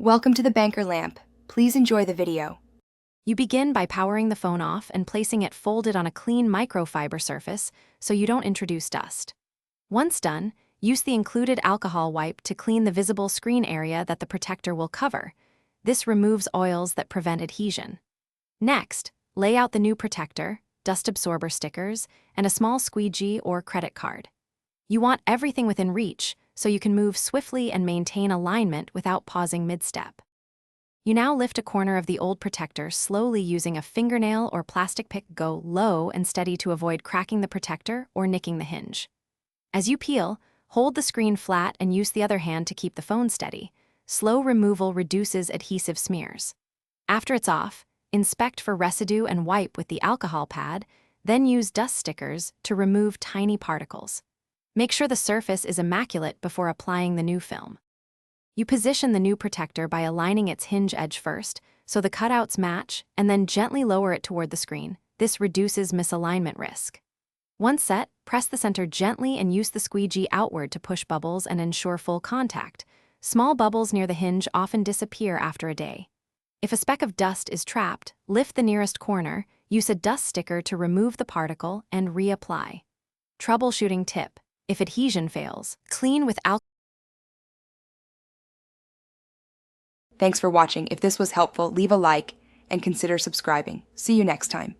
Welcome to the banker lamp. Please enjoy the video. You begin by powering the phone off and placing it folded on a clean microfiber surface so you don't introduce dust. Once done, use the included alcohol wipe to clean the visible screen area that the protector will cover. This removes oils that prevent adhesion. Next, lay out the new protector, dust absorber stickers, and a small squeegee or credit card. You want everything within reach so you can move swiftly and maintain alignment without pausing mid-step. You now lift a corner of the old protector slowly using a fingernail or plastic pick. Go low and steady to avoid cracking the protector or nicking the hinge. As you peel, hold the screen flat and use the other hand to keep the phone steady. Slow removal reduces adhesive smears. After it's off, inspect for residue and wipe with the alcohol pad, then use dust stickers to remove tiny particles. Make sure the surface is immaculate before applying the new film. You position the new protector by aligning its hinge edge first, so the cutouts match, and then gently lower it toward the screen. This reduces misalignment risk. Once set, press the center gently and use the squeegee outward to push bubbles and ensure full contact. Small bubbles near the hinge often disappear after a day. If a speck of dust is trapped, lift the nearest corner, use a dust sticker to remove the particle, and reapply. Troubleshooting tip: if adhesion fails, clean with alcohol. Thanks for watching. If this was helpful, leave a like and consider subscribing. See you next time.